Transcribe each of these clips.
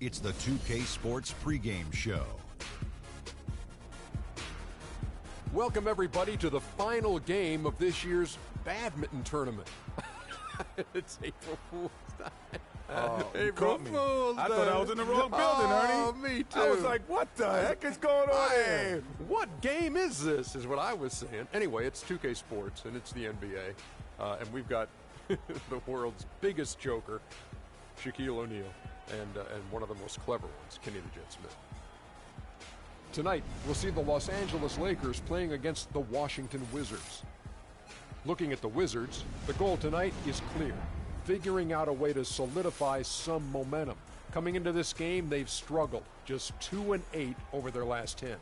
It's the 2K Sports pregame show. Welcome, everybody, to the final game of this year's badminton tournament. It's April Fool's Day. April Fool's Day. I thought I was in the wrong building, Ernie. Oh, me too. I was like, what the heck is going on here? What game is this, is what I was saying. Anyway, it's 2K Sports, and it's the NBA. And we've got the world's biggest joker, Shaquille O'Neal, and one of the most clever ones, Kenny the Jet Smith. Tonight, we'll see the Los Angeles Lakers playing against the Washington Wizards. Looking at the Wizards, the goal tonight is clear: figuring out a way to solidify some momentum. Coming into this game, they've struggled, just 2-8 over their last 10.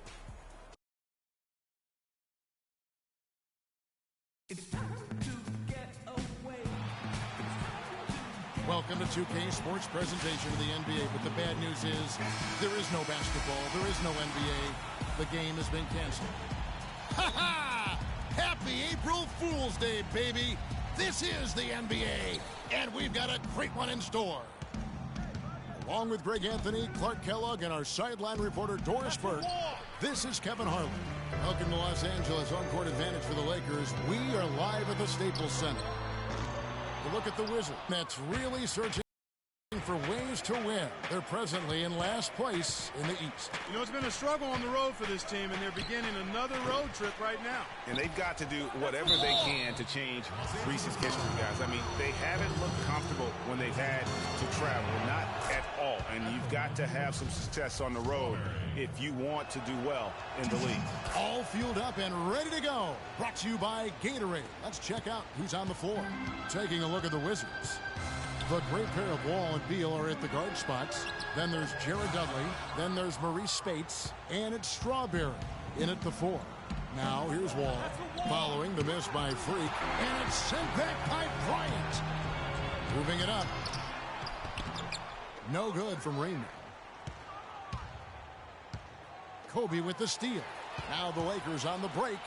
Welcome to 2K Sports presentation of the NBA, but the bad news is there is no basketball, there is no NBA. The game has been canceled. Ha ha! Happy April Fool's Day, baby! This is the NBA, and we've got a great one in store. Along with Greg Anthony, Clark Kellogg, and our sideline reporter Doris Burke, this is Kevin Harlan. Welcome to Los Angeles, on-court advantage for the Lakers. We are live at the Staples Center. A look at the Wizards. That's really searching for ways to win. They're presently in last place in the East. You know, it's been a struggle on the road for this team, and they're beginning another road trip right now. And they've got to do whatever they can to change recent history, guys. I mean, they haven't looked comfortable when they've had to travel, not at all. And you've got to have some success on the road if you want to do well in the league. All fueled up and ready to go. Brought to you by Gatorade. Let's check out who's on the floor. Taking a look at the Wizards. The great pair of Wall and Beal are at the guard spots. Then there's Jared Dudley. Then there's Maurice Spates. And it's Strawberry in at the 4. Now here's Wall following the miss by Freak. And it's sent back by Bryant. Moving it up. No good from Rainman. Kobe with the steal. Now the Lakers on the break.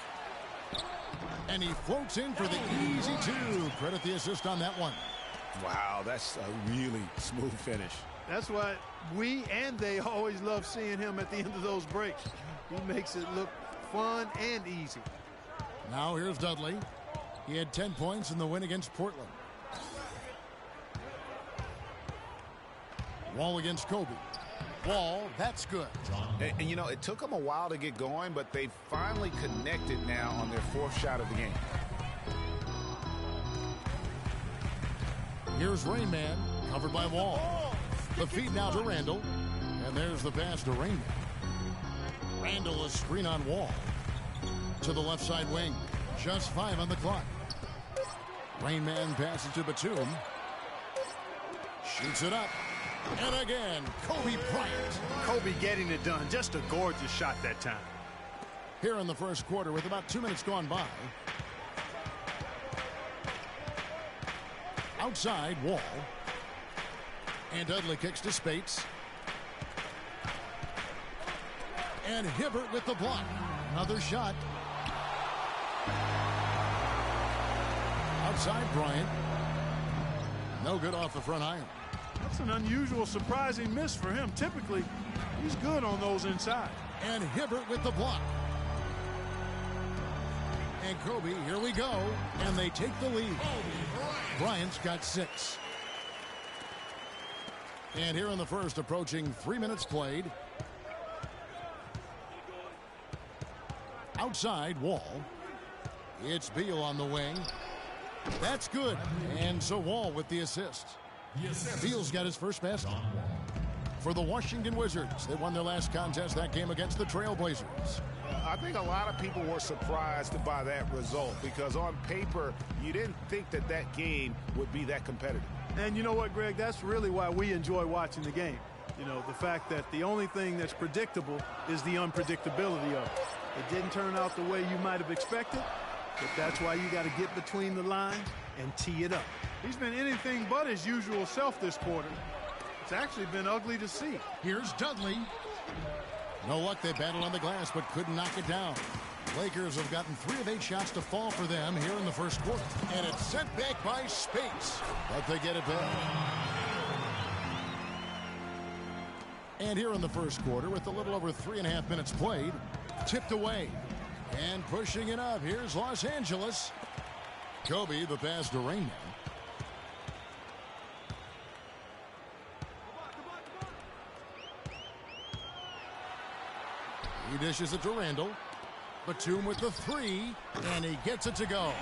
And he floats in for the easy 2. Credit the assist on that one. Wow, that's a really smooth finish. That's why we and they always love seeing him at the end of those breaks. He makes it look fun and easy. Now here's Dudley. He had 10 points in the win against Portland. Wall against Kobe. Wall, that's good. And you know, it took them a while to get going, but they finally connected now on their 4th shot of the game. Here's Rainman, covered by Wall. The feed now to Randall. And there's the pass to Rainman. Randall, a screen on Wall. To the left side wing. Just 5 on the clock. Rainman passes to Batum. Shoots it up. And again, Kobe Bryant. Kobe getting it done. Just a gorgeous shot that time. Here in the first quarter with about 2 minutes gone by. Outside, Wall. And Dudley kicks to Spates. And Hibbert with the block. Another shot. Outside, Bryant. No good off the front iron. That's an unusual, surprising miss for him. Typically, he's good on those inside. And Hibbert with the block. And Kobe, here we go. And they take the lead. Bryant's got 6. And here in the first, approaching 3 minutes played. Outside, Wall. It's Beal on the wing. That's good. And so Wall with the assist. Beal's got his first basket. For the Washington Wizards, they won their last contest, that game against the Trailblazers. I think a lot of people were surprised by that result because on paper, you didn't think that that game would be that competitive. And you know what, Greg? That's really why we enjoy watching the game. You know, the fact that the only thing that's predictable is the unpredictability of it. It didn't turn out the way you might have expected, but that's why you got to get between the lines and tee it up. He's been anything but his usual self this quarter. It's actually been ugly to see. Here's Dudley. No luck, they battled on the glass but couldn't knock it down. Lakers have gotten 3 of 8 shots to fall for them here in the first quarter. And it's sent back by Spates. But they get it back. And here in the first quarter, with a little over 3.5 minutes played, tipped away. And pushing it up, here's Los Angeles. Kobe, the pass to Rainman. He dishes it to Randall. Batum with the three, and he gets it to go.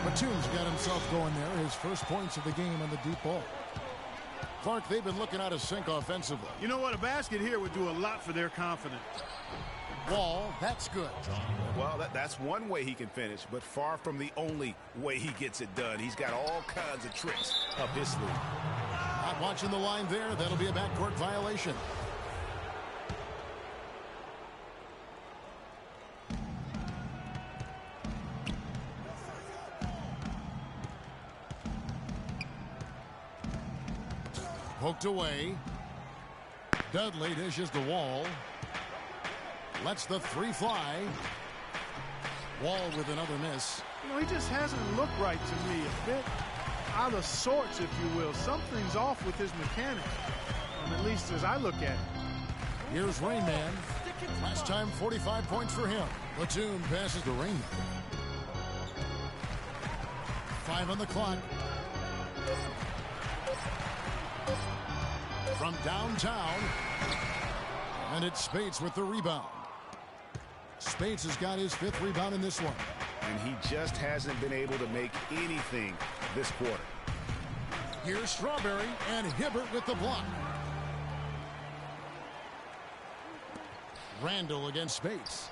Batum's got himself going there, his first points of the game on the deep ball. Clark, they've been looking out of sync offensively. You know what? A basket here would do a lot for their confidence. Wall, that's good. Well, that's one way he can finish, but far from the only way he gets it done. He's got all kinds of tricks up his sleeve. Not watching the line there. That'll be a backcourt violation. Poked away. Dudley dishes the Wall. Lets the three fly. Wall with another miss. You know, he just hasn't looked right to me. A bit out of sorts, if you will. Something's off with his mechanics, at least as I look at it. Here's Rainman. Last time, 45 points for him. Batum passes to Rainman. 5 on the clock. From downtown. And it's Speights with the rebound. Speights has got his 5th rebound in this one. And he just hasn't been able to make anything this quarter. Here's Strawberry and Hibbert with the block. Randall against Speights.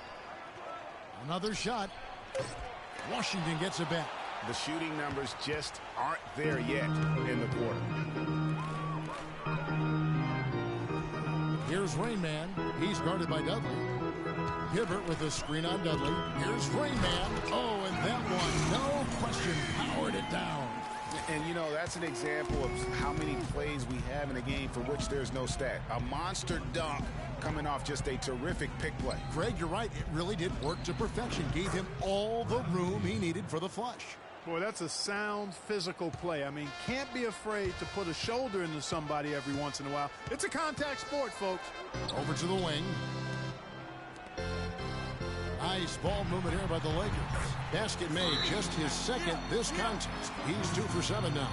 Another shot. Washington gets it back. The shooting numbers just aren't there yet in the quarter. Here's Rainman. He's guarded by Dudley. Hibbert with a screen on Dudley. Here's Rainman. Oh, and that one, no question, powered it down. And, you know, that's an example of how many plays we have in a game for which there's no stat. A monster dunk coming off just a terrific pick play. Greg, you're right. It really did work to perfection. Gave him all the room he needed for the flush. Boy, that's a sound physical play. I mean, can't be afraid to put a shoulder into somebody every once in a while. It's a contact sport, folks. Over to the wing. Nice ball movement here by the Lakers. Basket made, just his 2nd this contest. He's 2 for 7 now.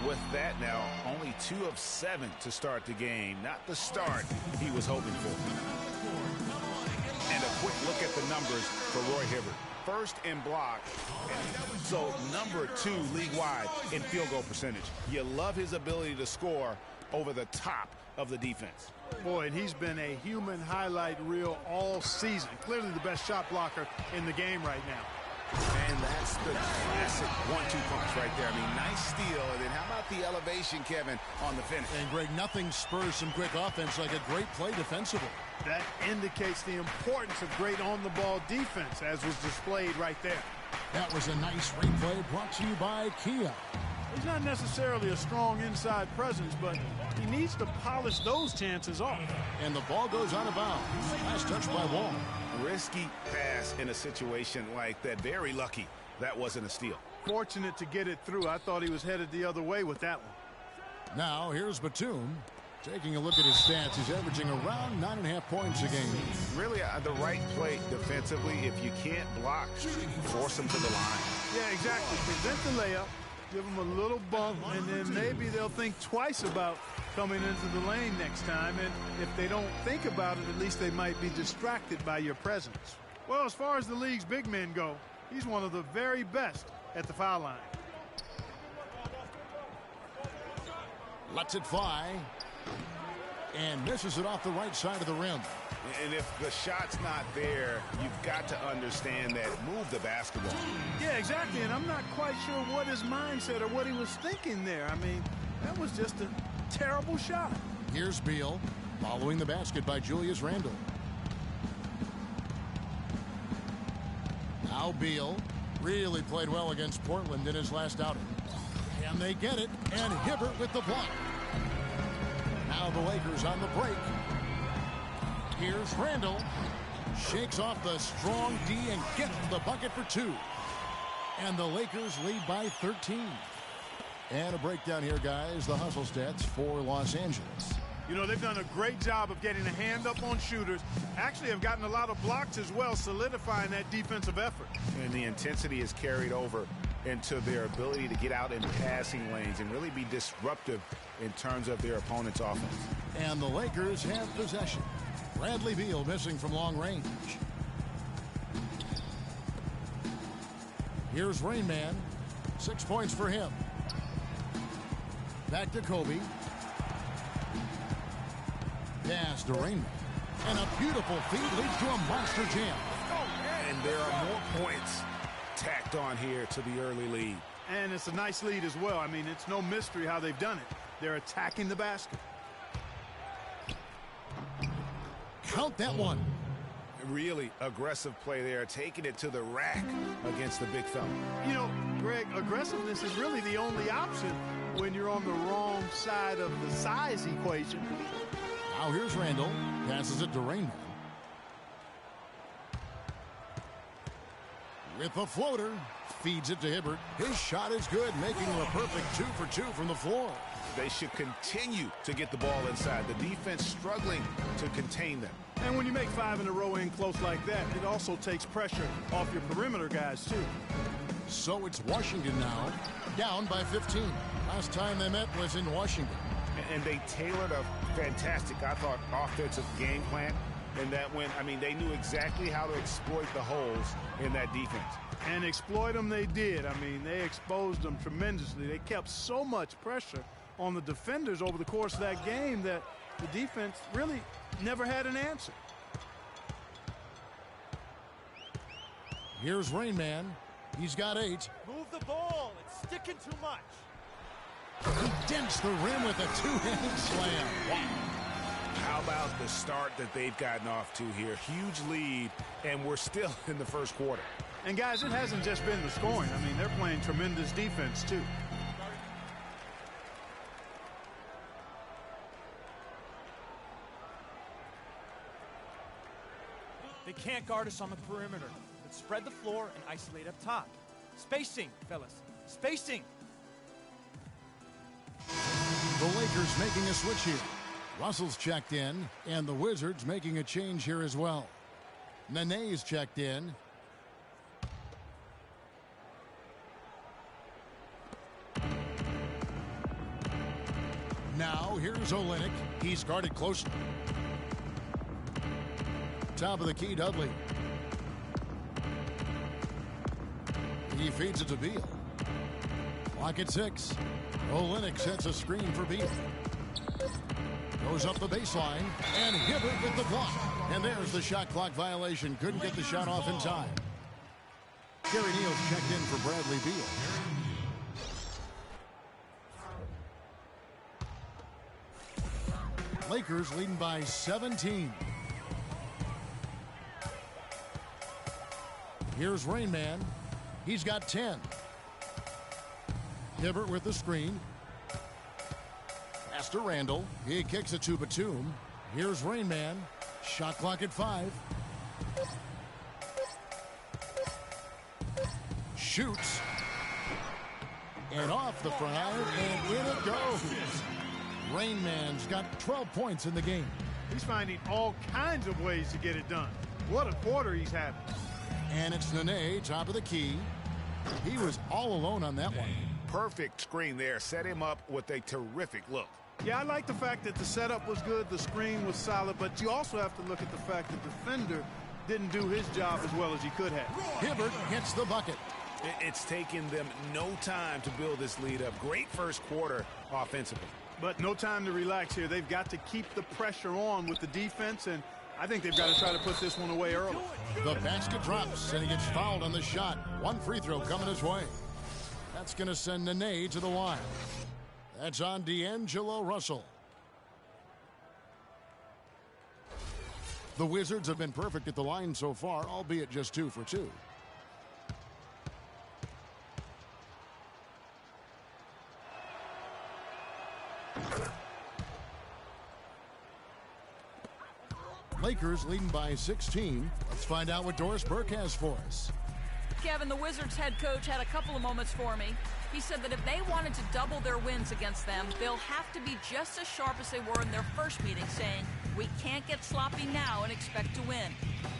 With that now, only 2 of 7 to start the game. Not the start he was hoping for. And a quick look at the numbers for Roy Hibbert. 1st in block, so number 2 league-wide in field goal percentage. You love his ability to score over the top of the defense. Boy, and he's been a human highlight reel all season. Clearly the best shot blocker in the game right now. And that's the classic 1-2 punch right there. I mean, nice steal. And then how about the elevation, Kevin, on the finish? And, Greg, nothing spurs some quick offense like a great play defensively. That indicates the importance of great on-the-ball defense, as was displayed right there. That was a nice replay brought to you by Kia. He's not necessarily a strong inside presence, but he needs to polish those chances off. And the ball goes out of bounds. Last touch by Wall. Risky pass in a situation like that. Very lucky that wasn't a steal. Fortunate to get it through. I thought he was headed the other way with that one. Now here's Batum. Taking a look at his stats, he's averaging around 9.5 points a game. Really, the right play defensively. If you can't block, force him to the line. Yeah, exactly. Prevent the layup, give them a little bump, and then maybe they'll think twice about coming into the lane next time. And if they don't think about it, at least they might be distracted by your presence. Well, as far as the league's big men go, he's one of the very best at the foul line. Lets it fly. And misses it off the right side of the rim. And if the shot's not there, you've got to understand that. Move the basketball. Yeah, exactly. And I'm not quite sure what his mindset or what he was thinking there. I mean, that was just a terrible shot. Here's Beal, following the basket by Julius Randle. Now Beal really played well against Portland in his last outing. And they get it, and Hibbert with the block. Now the Lakers on the break. Here's Randall. Shakes off the strong D and gets the bucket for 2. And the Lakers lead by 13. And a breakdown here, guys. The hustle stats for Los Angeles. You know, they've done a great job of getting a hand up on shooters. Actually have gotten a lot of blocks as well, solidifying that defensive effort. And the intensity is carried over into their ability to get out in passing lanes and really be disruptive in terms of their opponent's offense. And the Lakers have possession. Bradley Beal missing from long range. Here's Rain Man. 6 points for him. Back to Kobe. Pass to Rain Man. And a beautiful feed leads to a monster jam. And there are more points tacked on here to the early lead. And it's a nice lead as well. I mean, it's no mystery how they've done it. They're attacking the basket. Count that one. Really aggressive play there, taking it to the rack against the big fella. You know, Greg, aggressiveness is really the only option when you're on the wrong side of the size equation. Now here's Randall. Passes it to Rain Man. With a floater. Feeds it to Hibbert. His shot is good, making him a perfect 2 for 2 from the floor. They should continue to get the ball inside. The defense struggling to contain them. And when you make 5 in a row in close like that, it also takes pressure off your perimeter guys, too. So it's Washington now, down by 15. Last time they met was in Washington. And they tailored a fantastic, I thought, offensive game plan. And that when, I mean, they knew exactly how to exploit the holes in that defense. And exploit them they did. I mean, they exposed them tremendously. They kept so much pressure on the defenders over the course of that game that the defense really never had an answer. Here's Rain Man. He's got 8. Move the ball. It's sticking too much. He dents the rim with a two-handed slam. Wow. How about the start that they've gotten off to here? Huge lead, and we're still in the first quarter. And, guys, it hasn't just been the scoring. I mean, they're playing tremendous defense, too. They can't guard us on the perimeter. Let's spread the floor and isolate up top. Spacing, fellas. Spacing. The Lakers making a switch here. Russell's checked in, and the Wizards making a change here as well. Nene's checked in. Now here's Olynyk. He's guarded closely. Top of the key, Dudley. He feeds it to Beal. Clock at 6. Olynyk sets a screen for Beal. Goes up the baseline, and Hibbert with the block. And there's the shot clock violation. Couldn't get the shot off in time. Gary Neal's checked in for Bradley Beal. Lakers leading by 17. Here's Rain Man. He's got 10. Hibbert with the screen. Pass to Randall. He kicks it to Batum. Here's Rain Man. Shot clock at 5. Shoots. And off the front iron, and in it goes. Rain Man's got 12 points in the game. He's finding all kinds of ways to get it done. What a quarter he's having. And it's Nene, top of the key. He was all alone on that one. Perfect screen there. Set him up with a terrific look. Yeah, I like the fact that the setup was good, the screen was solid, but you also have to look at the fact that the defender didn't do his job as well as he could have. Hibbert hits the bucket. It's taken them no time to build this lead up. Great first quarter offensively. But no time to relax here. They've got to keep the pressure on with the defense, and I think they've got to try to put this one away early. The basket drops, and he gets fouled on the shot. One free throw coming his way. That's going to send Nene to the line. That's on D'Angelo Russell. The Wizards have been perfect at the line so far, albeit just 2 for 2. Lakers leading by 16. Let's find out what Doris Burke has for us. Kevin, the Wizards head coach had a couple of moments for me. He said that if they wanted to double their wins against them, they'll have to be just as sharp as they were in their first meeting, saying, we can't get sloppy now and expect to win.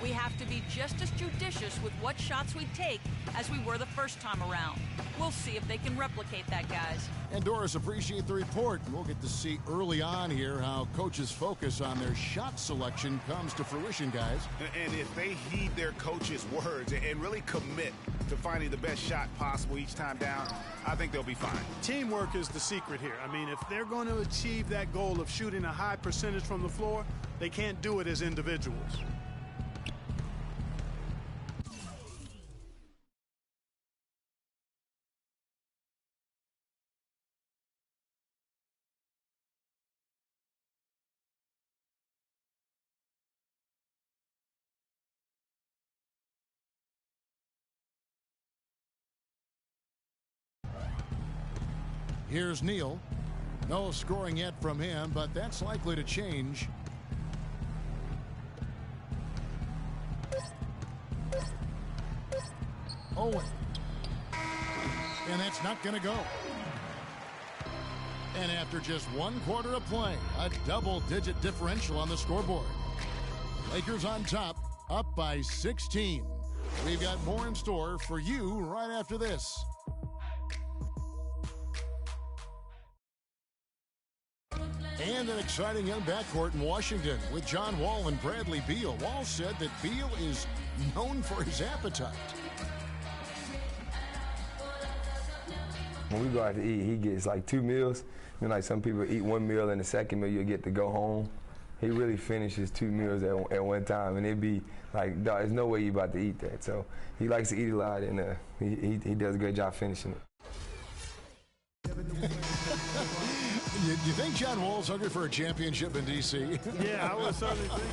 We have to be just as judicious with what shots we take as we were the first time around. We'll see if they can replicate that, guys. And Doris, appreciate the report. We'll get to see early on here how coaches' focus on their shot selection comes to fruition, guys. And if they heed their coach's words and really commit to finding the best shot possible each time down, I think they'll be fine. Teamwork is the secret here. I mean, if they're going to achieve that goal of shooting a high percentage from the floor, they can't do it as individuals. Here's Neal. No scoring yet from him, but that's likely to change. Owen. And that's not going to go. And after just 1 quarter of play, a double-digit differential on the scoreboard. Lakers on top, up by 16. We've got more in store for you right after this. And an exciting young backcourt in Washington with John Wall and Bradley Beal. Wall said that Beal is known for his appetite. When we go out to eat, he gets like 2 meals. You know, like some people eat 1 meal and the second meal you'll get to go home. He really finishes 2 meals at one time, and it'd be like, there's no way you're about to eat that. So he likes to eat a lot, and he does a great job finishing it. You think John Wall's hungry for a championship in D.C.? Yeah, I was certainly thinking.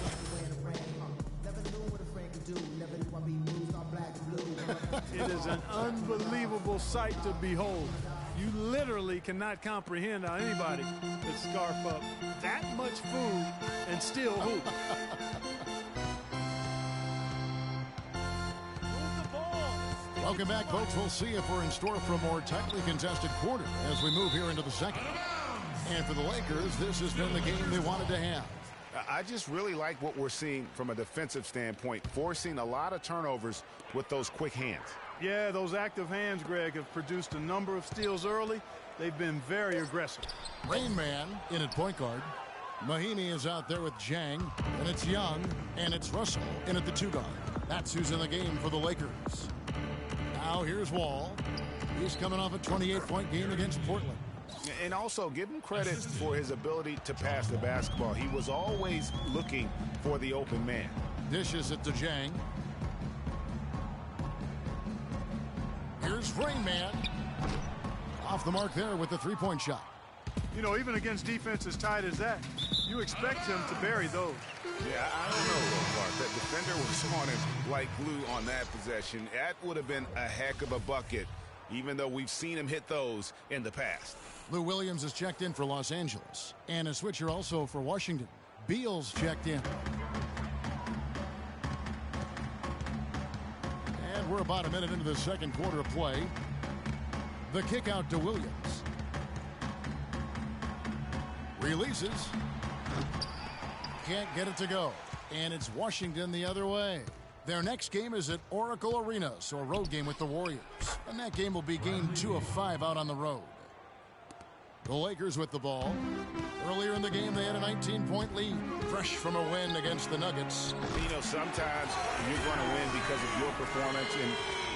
It is an unbelievable sight to behold. You literally cannot comprehend how anybody could scarf up that much food and still hoop. Welcome back, folks. We'll see if we're in store for a more tightly contested quarter as we move here into the second. And for the Lakers, this has been the game they wanted to have. I just really like what we're seeing from a defensive standpoint, forcing a lot of turnovers with those quick hands. Yeah, those active hands, Greg, have produced a number of steals early. They've been very aggressive. Rain Man in at point guard. Mahinmi is out there with Jang, and it's Young, and it's Russell in at the 2 guard. That's who's in the game for the Lakers. Now here's Wall. He's coming off a 28-point game against Portland. And also give him credit for his ability to pass the basketball. He was always looking for the open man. Dishes it to Jang. Here's Rain Man. Off the mark there with the 3-point shot. You know, even against defense as tight as that, you expect him to bury those. Yeah, I don't know, Clark. That defender was on him like glue on that possession. That would have been a heck of a bucket, even though we've seen him hit those in the past. Lou Williams is checked in for Los Angeles. And a switcher also for Washington. Beal's checked in. And we're about a minute into the second quarter of play. The kick out to Williams. Releases. Can't get it to go. And it's Washington the other way. Their next game is at Oracle Arena, so a road game with the Warriors. And that game will be game 2 of 5 out on the road. The Lakers with the ball. Earlier in the game, they had a 19-point lead, fresh from a win against the Nuggets. You know, sometimes you're going to win because of your performance,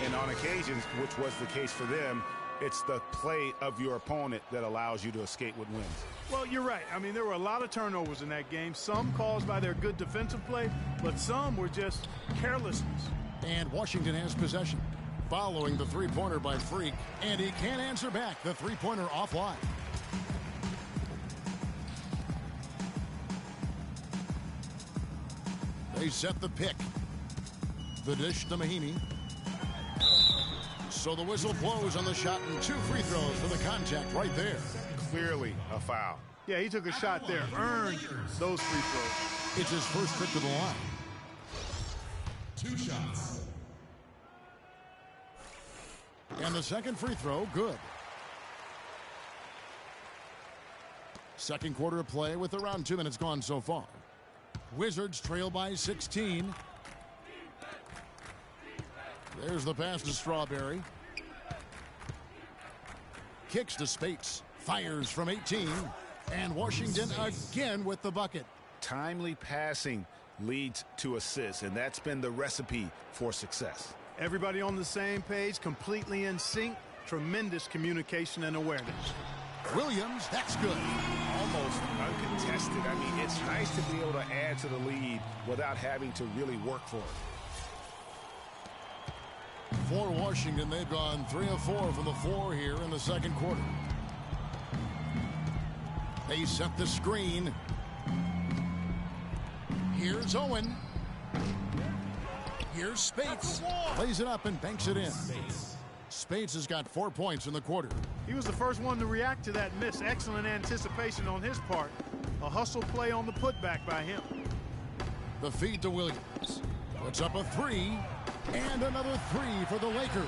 and on occasions, which was the case for them, it's the play of your opponent that allows you to escape with wins. Well, you're right. I mean, there were a lot of turnovers in that game, some caused by their good defensive play, but some were just carelessness. And Washington has possession, following the three-pointer by Freak, and he can't answer back. The three-pointer offline. They set the pick. The dish to Mahinmi. So the whistle blows on the shot, and 2 free throws for the contact right there. Clearly a foul. Yeah, he took a shot there, earned those free throws. It's his first trip to the line. 2 shots. And the second free throw, good. Second quarter of play with around 2 minutes gone so far. Wizards trail by 16. There's the pass to Strawberry. Kicks to Spates. Fires from 18. And Washington again with the bucket. Timely passing leads to assists, and that's been the recipe for success. Everybody on the same page, completely in sync. Tremendous communication and awareness. Williams, that's good. Almost uncontested. I mean, it's nice to be able to add to the lead without having to really work for it. For Washington, they've gone 3 of 4 from the floor here in the second quarter. They set the screen. Here's Owen. Here's Spates. Plays it up and banks it in. Spates has got 4 points in the quarter. He was the first one to react to that miss. Excellent anticipation on his part. A hustle play on the putback by him. The feed to Williams. Puts up a 3. And another 3 for the Lakers.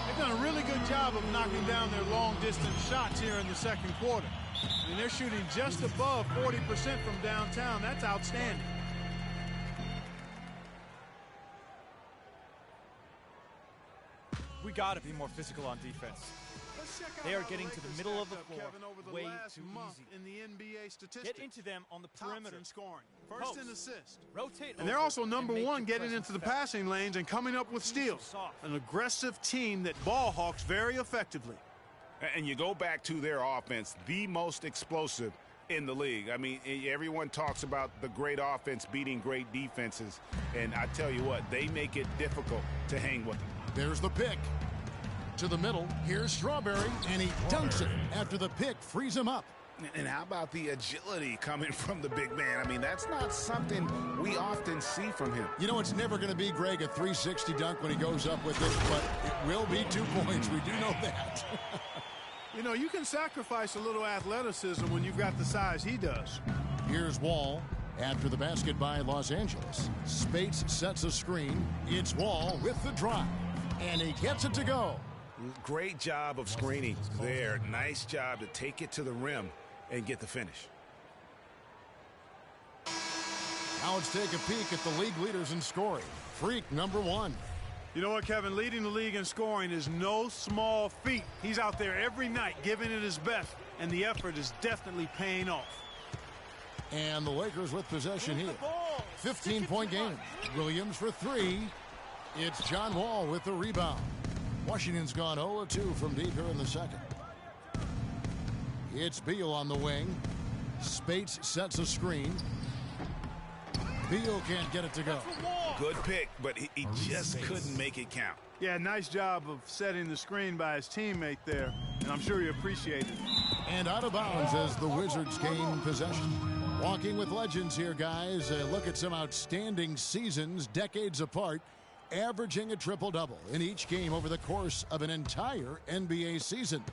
They've done a really good job of knocking down their long-distance shots here in the second quarter. I mean, they're shooting just above 40% from downtown. That's outstanding. We got to be more physical on defense. They are getting to the middle of the floor way too easy. In the NBA statistics. Get into them on the perimeter. In scoring. First in assists. Rotate. And they're also number one getting into the passing lanes and coming up with steals. An aggressive team that ball hawks very effectively. And you go back to their offense, the most explosive in the league. I mean, everyone talks about the great offense beating great defenses. And I tell you what, they make it difficult to hang with them. There's the pick. To the middle. Here's Strawberry. And he dunks it after the pick frees him up. And how about the agility coming from the big man? I mean, that's not something we often see from him. You know, it's never going to be, Greg, a 360 dunk when he goes up with it, but it will be 2 points. We do know that. You know, you can sacrifice a little athleticism when you've got the size he does. Here's Wall after the basket by Los Angeles. Spates sets a screen. It's Wall with the drive, and he gets it to go. Great job of screening there. Nice job to take it to the rim and get the finish. Now let's take a peek at the league leaders in scoring. Freak number 1. You know what, Kevin? Leading the league in scoring is no small feat. He's out there every night giving it his best, and the effort is definitely paying off. And the Lakers with possession here. 15-point game. Williams for 3. It's John Wall with the rebound. Washington's gone 0-2 from deep here in the second. It's Beal on the wing. Spates sets a screen. Beal can't get it to go. Good pick, but he just couldn't make it count. Yeah, nice job of setting the screen by his teammate there, and I'm sure he appreciated it. And out of bounds as the Wizards gain possession. Walking with legends here, guys. Look at some outstanding seasons, decades apart, averaging a triple-double in each game over the course of an entire NBA season.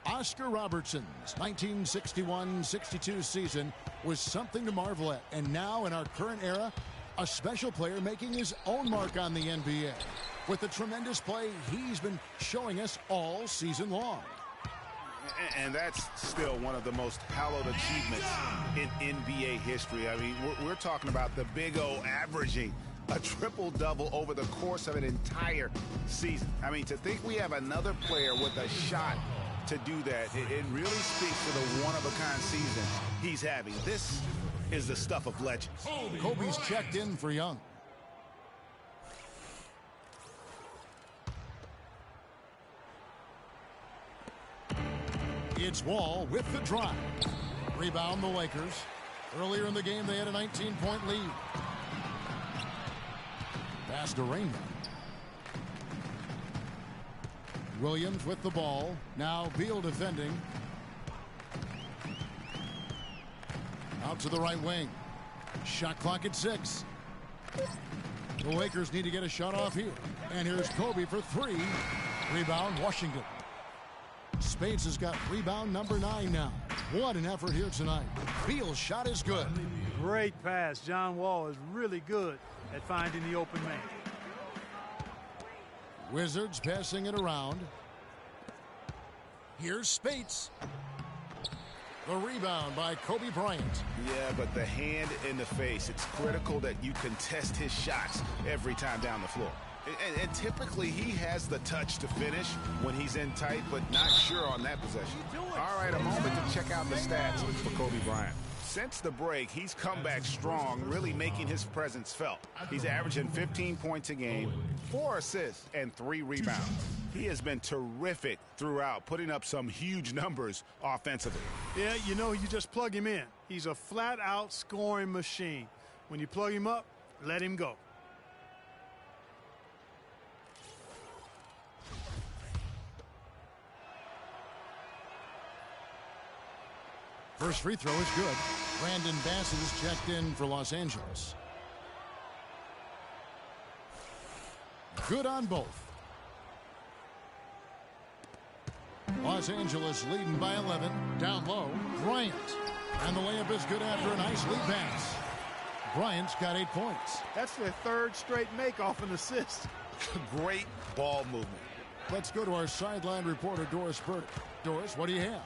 Oscar Robertson's 1961-62 season was something to marvel at. And now in our current era, a special player making his own mark on the NBA with the tremendous play he's been showing us all season long. And that's still one of the most hallowed achievements in NBA history. I mean, we're talking about the Big O averaging a triple-double over the course of an entire season. I mean, to think we have another player with a shot to do that, it really speaks to the one-of-a-kind season he's having. This is the stuff of legends. Kobe's checked in for Young. It's Wall with the drive. Rebound the Lakers. Earlier in the game, they had a 19-point lead. Pass to Rainbow. Williams with the ball. Now Beal defending. Out to the right wing. Shot clock at 6. The Lakers need to get a shot off here. And here's Kobe for 3. Rebound Washington. Spates has got rebound number 9 now. What an effort here tonight. Beal's shot is good. Great pass. John Wall is really good at finding the open man. Wizards passing it around. Here's Spates. The rebound by Kobe Bryant. Yeah, but the hand in the face, it's critical that you contest his shots every time down the floor. And typically he has the touch to finish when he's in tight, but not sure on that possession. All right, a moment to check out the stats for Kobe Bryant. Since the break, he's come back strong, really making his presence felt. He's averaging 15 points a game, 4 assists, and 3 rebounds. He has been terrific throughout, putting up some huge numbers offensively. Yeah, you know, you just plug him in. He's a flat-out scoring machine. When you plug him up, let him go. First free throw is good. Brandon Bassett is checked in for Los Angeles. Good on both. Los Angeles leading by 11. Down low, Bryant. And the layup is good after a nice lead pass. Bryant's got 8 points. That's their 3rd straight make off an assist. Great ball movement. Let's go to our sideline reporter, Doris Burdick. Doris, what do you have?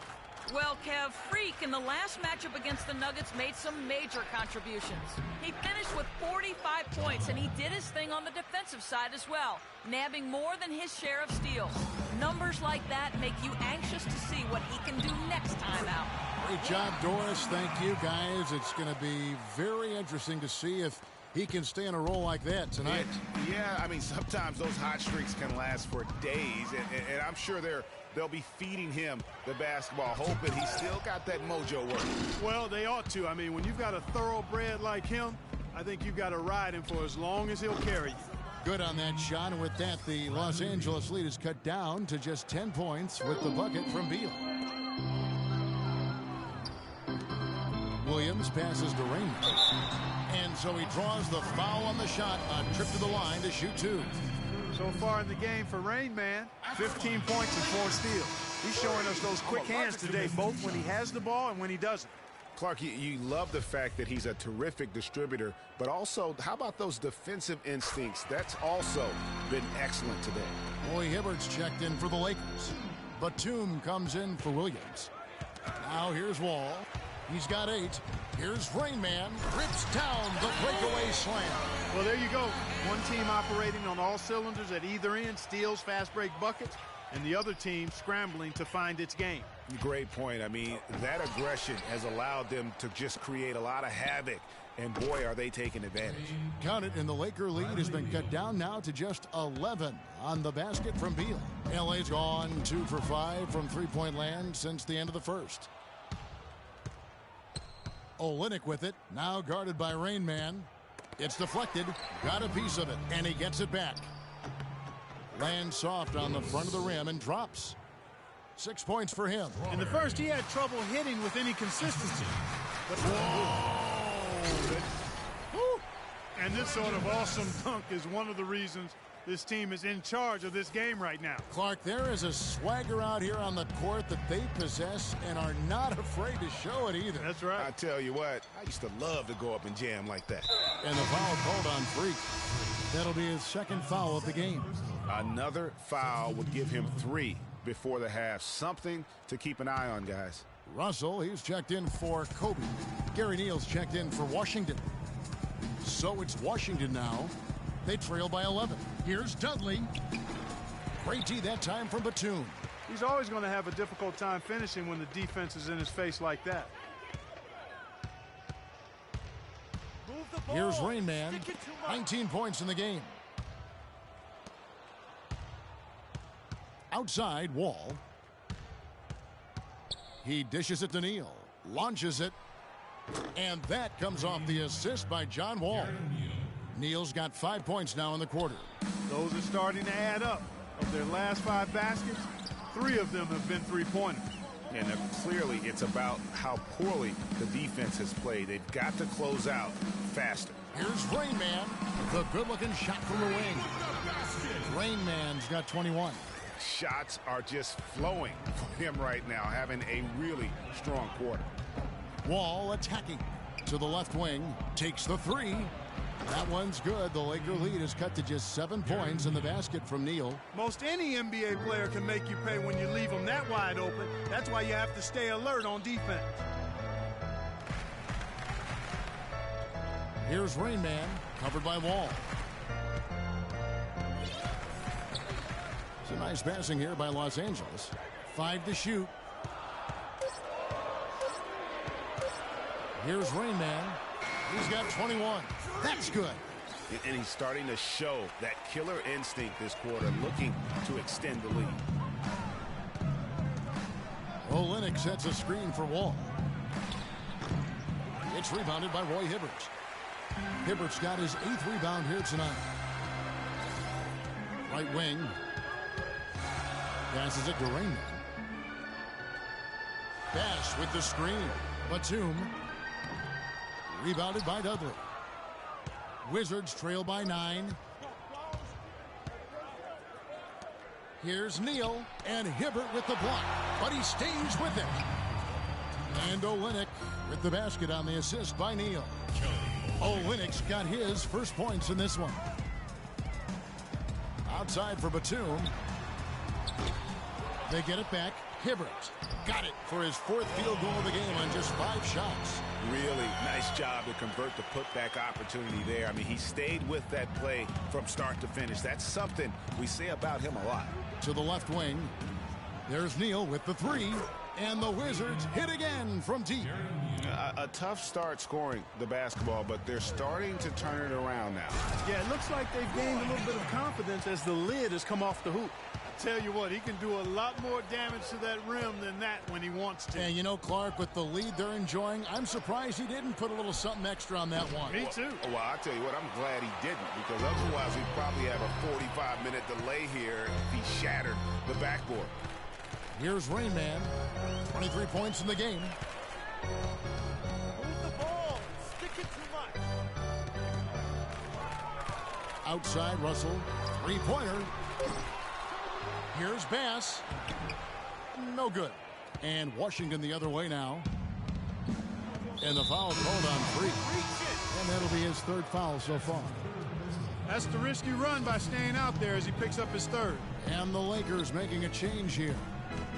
Well, Kev, Freak in the last matchup against the Nuggets made some major contributions. He finished with 45 points, and he did his thing on the defensive side as well, nabbing more than his share of steals. Numbers like that make you anxious to see what he can do next time out. Great job, Doris. Thank you, guys. It's going to be very interesting to see if he can stay in a role like that tonight. Yeah, I mean, sometimes those hot streaks can last for days, and I'm sure they'll be feeding him the basketball, hoping he's still got that mojo working. Well, they ought to. I mean, when you've got a thoroughbred like him, I think you've got to ride him for as long as he'll carry you. Good on that shot, and with that, the Los Angeles lead is cut down to just 10 points with the bucket from Beal. Williams passes to Raymond. And so he draws the foul on the shot, a trip to the line to shoot 2. So far in the game for Rain Man, 15 points and 4 steals. He's showing us those quick hands today, both when he has the ball and when he doesn't. Clark, you love the fact that he's a terrific distributor, but also, how about those defensive instincts? That's also been excellent today. Roy Hibbert's checked in for the Lakers. Batum comes in for Williams. Now here's Wall. He's got 8. Here's Rain Man. Rips down the breakaway slam. Well, there you go. One team operating on all cylinders at either end, steals, fast break buckets, and the other team scrambling to find its game. Great point. I mean, that aggression has allowed them to just create a lot of havoc, and boy, are they taking advantage. Count it, and the Laker lead has been cut down now to just 11 on the basket from Beal. LA's gone 2 for 5 from three-point land since the end of the first. Olynyk with it, now guarded by Rain Man. It's deflected, got a piece of it, and he gets it back. Lands soft on the front of the rim and drops. 6 points for him. In the first, he had trouble hitting with any consistency. But and this sort of awesome dunk is one of the reasons this team is in charge of this game right now. Clark, there is a swagger out here on the court that they possess and are not afraid to show it either. That's right. I tell you what, I used to love to go up and jam like that. And the foul called on Freak. That'll be his 2nd foul of the game. Another foul would give him 3 before the half. Something to keep an eye on, guys. Russell, he's checked in for Kobe. Gary Neal's checked in for Washington. So it's Washington now. They trail by 11. Here's Dudley. Great D that time from Batum. He's always going to have a difficult time finishing when the defense is in his face like that. Here's Rain Man. 19 points in the game. Outside, Wall. He dishes it to Neal. Launches it. And that comes off the assist by John Wall. Neal's got 5 points now in the quarter. Those are starting to add up. Of their last 5 baskets, 3 of them have been three-pointers. And clearly it's about how poorly the defense has played. They've got to close out faster. Here's Rain Man. The good-looking shot from the wing. Rain Man's got 21. Shots are just flowing for him right now, having a really strong quarter. Wall attacking. to the left wing, takes the three. That one's good. The Laker lead is cut to just 7 points in the basket from Neal. Most any NBA player can make you pay when you leave them that wide open. That's why you have to stay alert on defense. Here's Rain Man, covered by Wall. It's a nice passing here by Los Angeles. 5 to shoot. Here's Rain Man. He's got 21. That's good. And he's starting to show that killer instinct this quarter, looking to extend the lead. Olynyk sets a screen for Wall. It's rebounded by Roy Hibbert. Hibbert's got his 8th rebound here tonight. Right wing. Passes it to Rain Man. Bass with the screen. Batum. Rebounded by Dudley. Wizards trail by 9. Here's Neal and Hibbert with the block, but he stays with it. And Olynyk with the basket on the assist by Neal. Olynyk's got his first points in this one. Outside for Batum. They get it back. Hibbert got it for his 4th field goal of the game on just 5 shots. Really nice job to convert the putback opportunity there. I mean, he stayed with that play from start to finish. That's something we say about him a lot. To the left wing. There's Neal with the 3. And the Wizards hit again from deep. A tough start scoring the basketball, but they're starting to turn it around now. Yeah, it looks like they've gained a little bit of confidence as the lid has come off the hoop. I tell you what, he can do a lot more damage to that rim than that when he wants to. And you know, Clark, with the lead they're enjoying, I'm surprised he didn't put a little something extra on that one. Me too. Well, I tell you what, I'm glad he didn't, because otherwise we'd probably have a 45-minute delay here if he shattered the backboard. Here's Rain Man. 23 points in the game. Move the ball. Stick it too much. Outside, Russell. 3-pointer. Here's Bass. No good. And Washington the other way now. And the foul called on Free. And that'll be his 3rd foul so far. That's the risky run by staying out there as he picks up his 3rd. And the Lakers making a change here.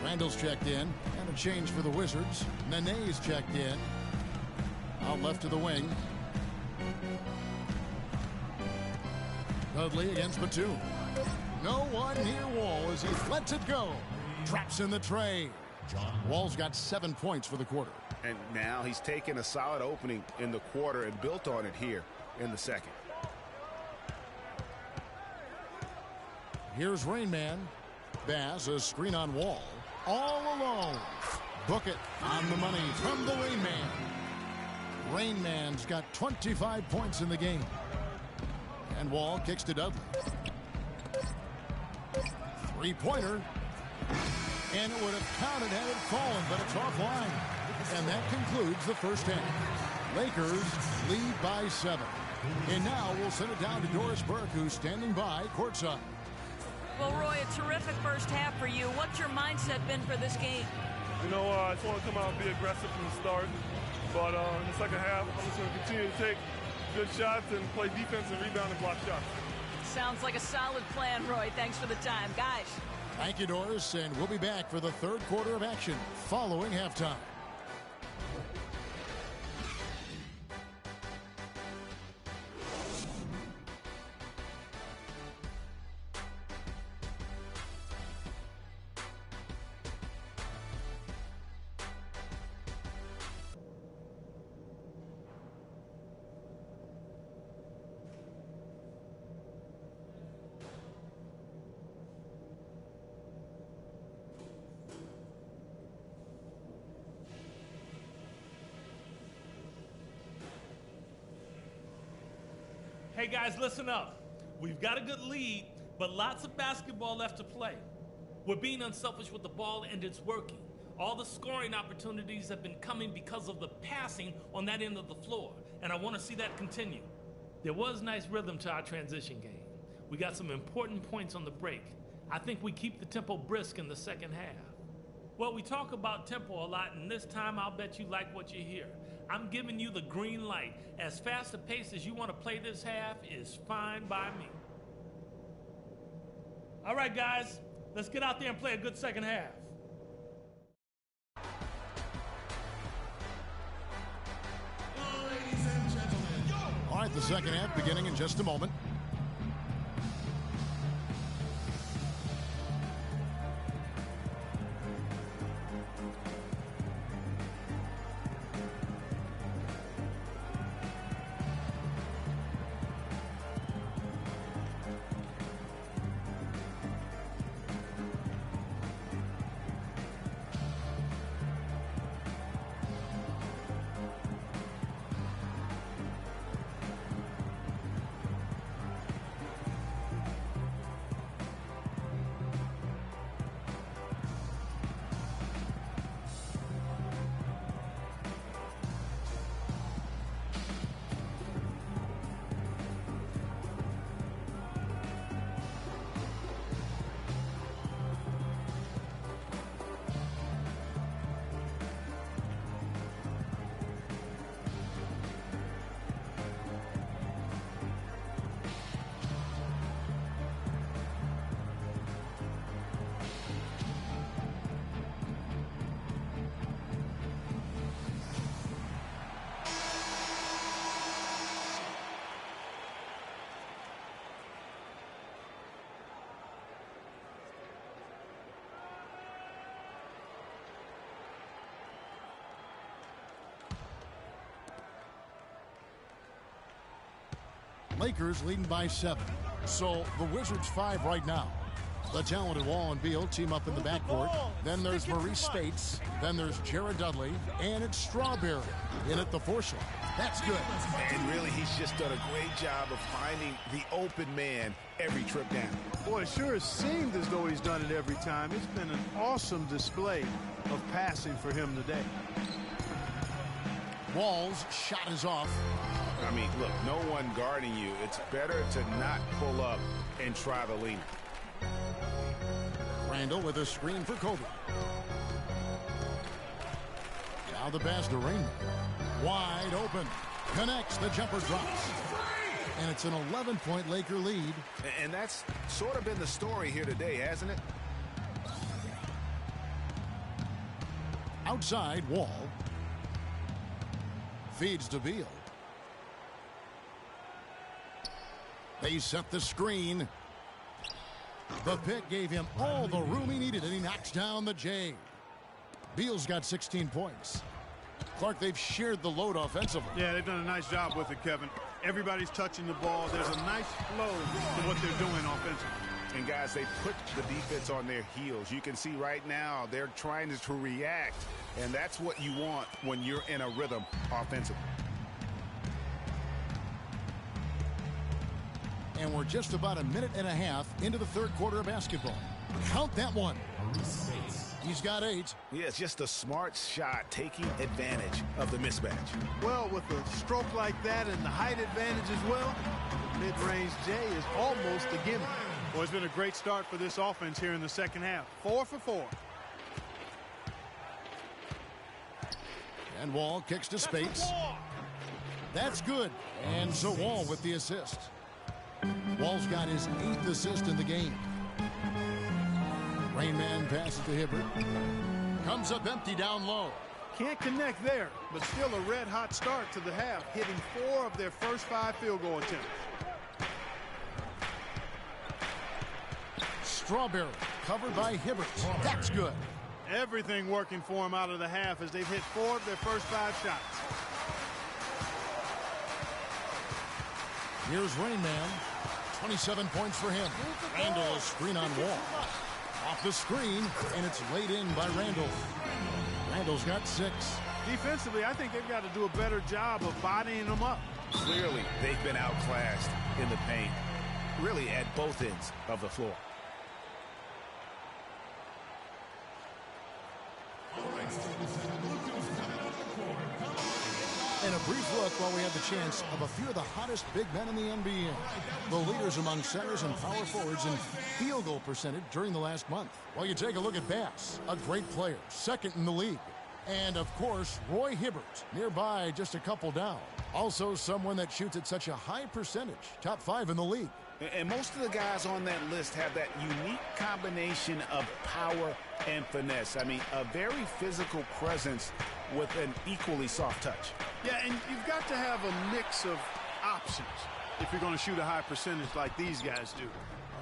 Randall's checked in, and a change for the Wizards. Nene's checked in. Out left to the wing. Dudley against Batum. No one near Wall as he lets it go. Traps in the tray. Wall's got 7 points for the quarter. And now he's taken a solid opening in the quarter and built on it here in the second. Here's Rain Man. Bass, a screen on Wall. All alone. Book it on the money from the Rain Man. Rain Man's got 25 points in the game. And Wall kicks to Dudley. 3-pointer. And it would have counted had it fallen, but it's offline. And that concludes the first half. Lakers lead by 7. And now we'll send it down to Doris Burke, who's standing by courtside. Well, Roy, a terrific first half for you. What's your mindset been for this game? You know, I just want to come out and be aggressive from the start. But in the second half, I'm just going to continue to take good shots and play defense and rebound and block shots. Sounds like a solid plan, Roy. Thanks for the time. Guys. Thank you, Doris, and we'll be back for the 3rd quarter of action following halftime. Hey guys, listen up. We've got a good lead, but lots of basketball left to play. We're being unselfish with the ball and it's working. All the scoring opportunities have been coming because of the passing on that end of the floor, and I want to see that continue. There was nice rhythm to our transition game. We got some important points on the break. I think we keep the tempo brisk in the second half. Well, we talk about tempo a lot, and this time I'll bet you like what you hear. I'm giving you the green light. As fast a pace as you want to play this half is fine by me. All right, guys, let's get out there and play a good second half. Ladies and gentlemen. All right, the second half beginning in just a moment. Lakers leading by 7. So the Wizards 5 right now. The talented Wall and Beal team up in the backcourt. Then there's Maurice Spates. Then there's Jared Dudley. And it's Strawberry in at the force line. That's good. And really, he's just done a great job of finding the open man every trip down. Boy, it sure has seemed as though he's done it every time. It's been an awesome display of passing for him today. Wall's shot is off. I mean, look, no one guarding you. It's better to not pull up and try the lean. Randall with a screen for Kobe. Now the pass to Raymond. Wide open. Connects. The jumper drops. And it's an 11-point Laker lead. And that's sort of been the story here today, hasn't it? Outside, Wall. Feeds to Beal. They set the screen. The pick gave him all the room he needed, and he knocks down the J. Beal's got 16 points. Clark, they've shared the load offensively. Yeah, they've done a nice job with it, Kevin. Everybody's touching the ball. There's a nice flow to what they're doing offensively. And, guys, they put the defense on their heels. You can see right now they're trying to react, and that's what you want when you're in a rhythm offensively. And we're just about a minute and a half into the third quarter of basketball. Count that one. He's got 8. Yeah, it's just a smart shot, taking advantage of the mismatch. Well, with a stroke like that and the height advantage as well, the mid-range J is almost a gimme. Well, it's been a great start for this offense here in the second half. 4 for 4. And Wall kicks to Spates. That's good. And so Wall with the assist. Wall's got his 8th assist in the game. Rainman passes to Hibbert. Comes up empty down low. Can't connect there, but still a red-hot start to the half, hitting 4 of their first 5 field goal attempts. Strawberry covered by Hibbert. That's good. Everything working for him out of the half as they've hit 4 of their first 5 shots. Here's Rainman. 27 points for him. Randall, a screen on Wall. Off the screen, and it's laid in by Randall. Randall's got 6. Defensively, I think they've got to do a better job of bodying them up. Clearly, they've been outclassed in the paint, really at both ends of the floor. And a brief look while we have the chance of a few of the hottest big men in the NBA. The leaders among centers and power forwards in field goal percentage during the last month. Well, you take a look at Bass, a great player, second in the league. And, of course, Roy Hibbert, nearby just a couple down. Also someone that shoots at such a high percentage, top 5 in the league. And most of the guys on that list have that unique combination of power and finesse. I mean, a very physical presence with an equally soft touch. Yeah, and you've got to have a mix of options if you're going to shoot a high percentage like these guys do.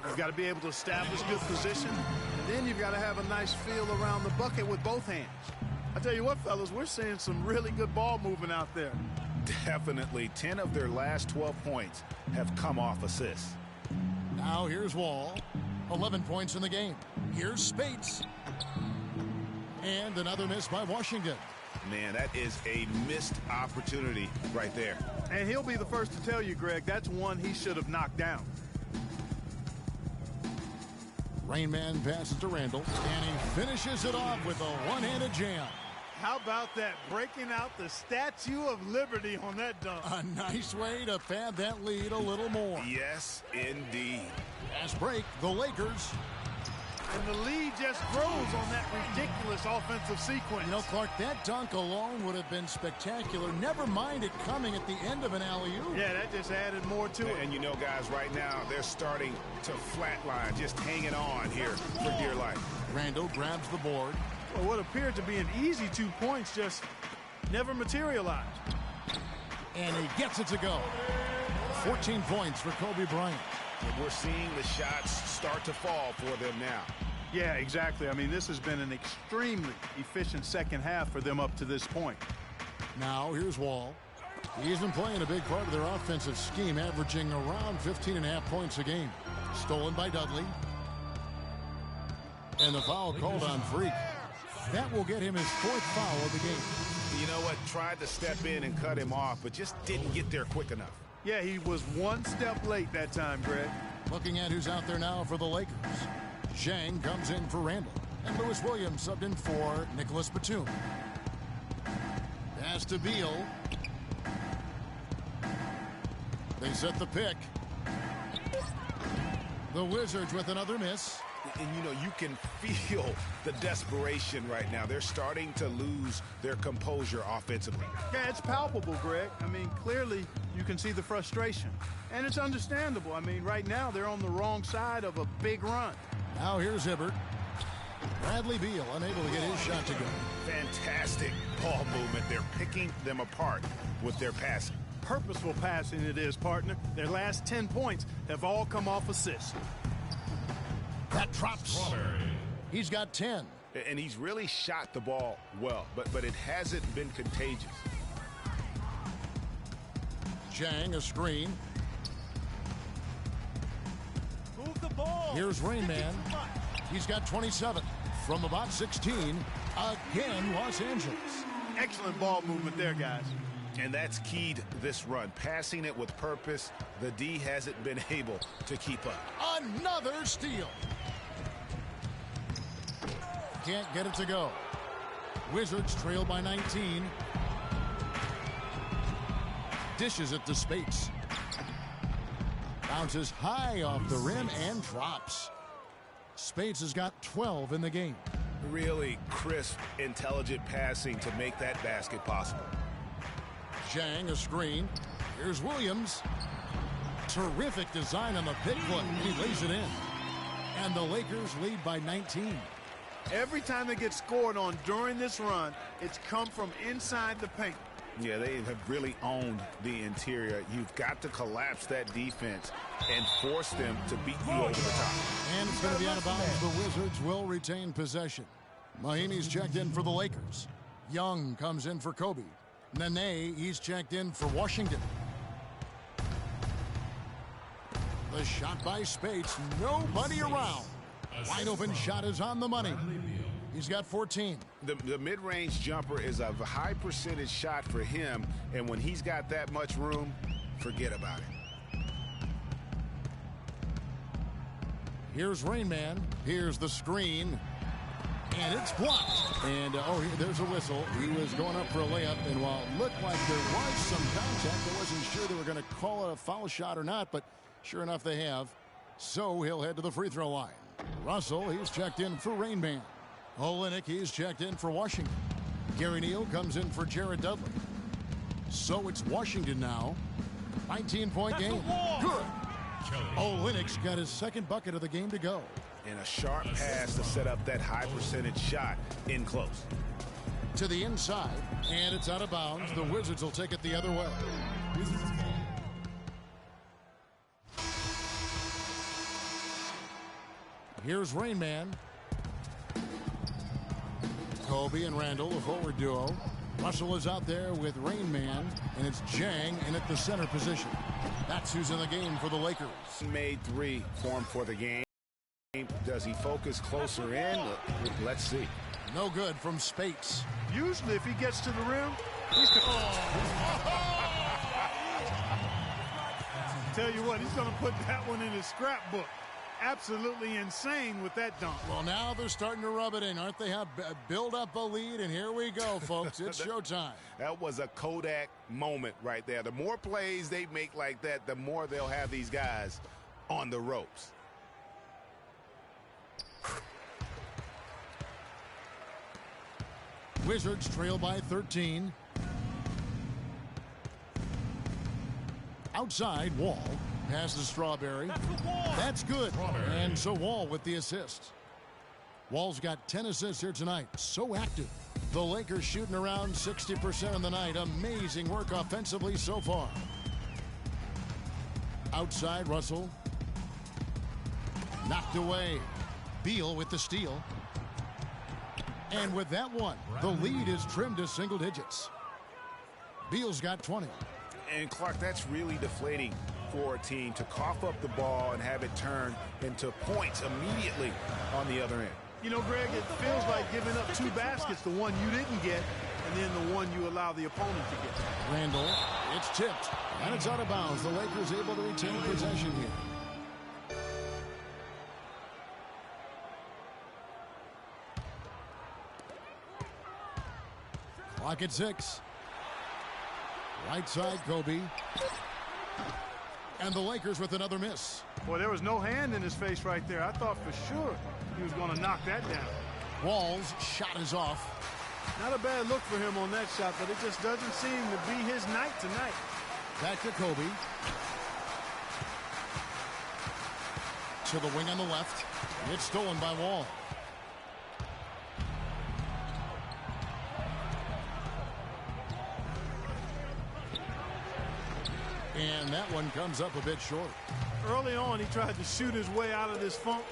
You've got to be able to establish good position, and then you've got to have a nice feel around the bucket with both hands. I tell you what, fellas, we're seeing some really good ball movement out there. Definitely. 10 of their last 12 points have come off assists. Now here's Wall. 11 points in the game. Here's Spates. And another miss by Washington. Man, that is a missed opportunity right there. And he'll be the first to tell you, Greg, that's one he should have knocked down. Rain Man passes to Randall, and he finishes it off with a one-handed jam. How about that, breaking out the Statue of Liberty on that dunk? A nice way to pad that lead a little more. Yes, indeed. Fast break, the Lakers. And the lead just grows on that ridiculous offensive sequence. You know, Clark, that dunk alone would have been spectacular. Never mind it coming at the end of an alley-oop. Yeah, that just added more to it. And you know, guys, right now, they're starting to flatline, just hanging on here for dear life. Randall grabs the board. Well, what appeared to be an easy 2 points just never materialized. And he gets it to go. 14 points for Kobe Bryant. And we're seeing the shots start to fall for them now. Yeah, exactly. I mean, this has been an extremely efficient second half for them up to this point. Now, here's Wall. He's been playing a big part of their offensive scheme, averaging around 15.5 points a game. Stolen by Dudley. And the foul called on Freak. That will get him his 4th foul of the game. You know what? Tried to step in and cut him off, but just didn't get there quick enough. Yeah, he was one step late that time, Greg. Looking at who's out there now for the Lakers. Zhang comes in for Randall. And Lewis Williams subbed in for Nicholas Batum. Pass to Beal. They set the pick. The Wizards with another miss. And, you know, you can feel the desperation right now. They're starting to lose their composure offensively. Yeah, it's palpable, Greg. I mean, clearly you can see the frustration. And it's understandable. I mean, right now they're on the wrong side of a big run. Now here's Hibbert. Bradley Beal unable to get his shot to go. Fantastic ball movement. They're picking them apart with their passing. Purposeful passing it is, partner. Their last 10 points have all come off assists. That drops. He's got 10. And he's really shot the ball well, but it hasn't been contagious. Zhang, a screen. Move the ball. Here's Rain Man. He's got 27. From about 16, again, Los Angeles. Excellent ball movement there, guys. And that's keyed this run. Passing it with purpose, the D hasn't been able to keep up. Another steal. Can't get it to go. Wizards trail by 19. Dishes it to Spates. Bounces high off the rim and drops. Spates has got 12 in the game. Really crisp, intelligent passing to make that basket possible. Zhang, a screen. Here's Williams. Terrific design on the pick foot. He lays it in. And the Lakers lead by 19. Every time they get scored on during this run, it's come from inside the paint. Yeah, they have really owned the interior. You've got to collapse that defense and force them to beat you over the top. And it's going to be out of bounds. The Wizards will retain possession. Mahinmi's checked in for the Lakers. Young comes in for Kobe. Nene, he's checked in for Washington. The shot by Spates. Nobody around. Wide open shot is on the money. He's got 14. The mid-range jumper is a high percentage shot for him, and when he's got that much room, forget about it. Here's Rain Man. Here's the screen. And it's blocked. And, there's a whistle. He was going up for a layup, and while it looked like there was some contact, I wasn't sure they were going to call it a foul shot or not, but sure enough they have. So he'll head to the free throw line. Russell, he's checked in for Rain Man. Olynyk, he's checked in for Washington. Gary Neal comes in for Jared Dudley. So it's Washington now. 19-point game. Good. Olynyk's got his second bucket of the game to go. And a sharp pass to set up that high percentage shot in close. To the inside, and it's out of bounds. The Wizards will take it the other way. Here's Rain Man. Kobe and Randall, the forward duo. Russell is out there with Rain Man, and it's Jang in at the center position. That's who's in the game for the Lakers. Made three for him for the game. Does he focus closer in? Let's see. No good from Spates. Usually if he gets to the rim, he's tell you what, he's going to put that one in his scrapbook. Absolutely insane with that dunk. Well, now they're starting to rub it in, aren't they? Build up a lead, and here we go, folks. It's showtime. That was a Kodak moment right there. The more plays they make like that, the more they'll have these guys on the ropes. Wizards trail by 13. Outside, Wall. Pass to Strawberry. That's good. And so Wall with the assist. Wall's got 10 assists here tonight. So active. The Lakers shooting around 60% of the night. Amazing work offensively so far. Outside, Russell. Knocked away. Beal with the steal. And with that one, the lead is trimmed to single digits. Beal's got 20. And Clark, that's really deflating for a team to cough up the ball and have it turn into points immediately on the other end. You know, Greg, it feels like giving up two baskets, the one you didn't get, and then the one you allow the opponent to get. Randall, it's tipped, and it's out of bounds. The Lakers able to retain possession here. Clock at 6. Right side, Kobe. And the Lakers with another miss. Boy, there was no hand in his face right there. I thought for sure he was going to knock that down. Wall's shot is off. Not a bad look for him on that shot, but it just doesn't seem to be his night tonight. Back to Kobe. To the wing on the left. It's stolen by Wall. And that one comes up a bit short. Early on, he tried to shoot his way out of this funk,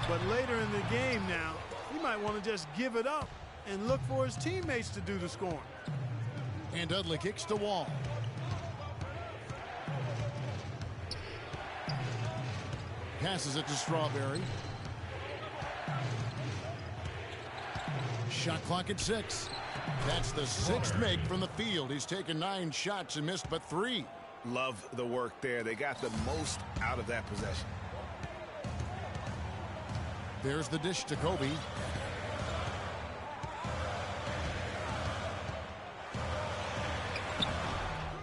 but later in the game now, he might want to just give it up and look for his teammates to do the scoring. And Dudley kicks to Wall. Passes it to Strawberry. Shot clock at 6. That's the 6th make from the field. He's taken 9 shots and missed but 3. Love the work there. They got the most out of that possession. There's the dish to Kobe.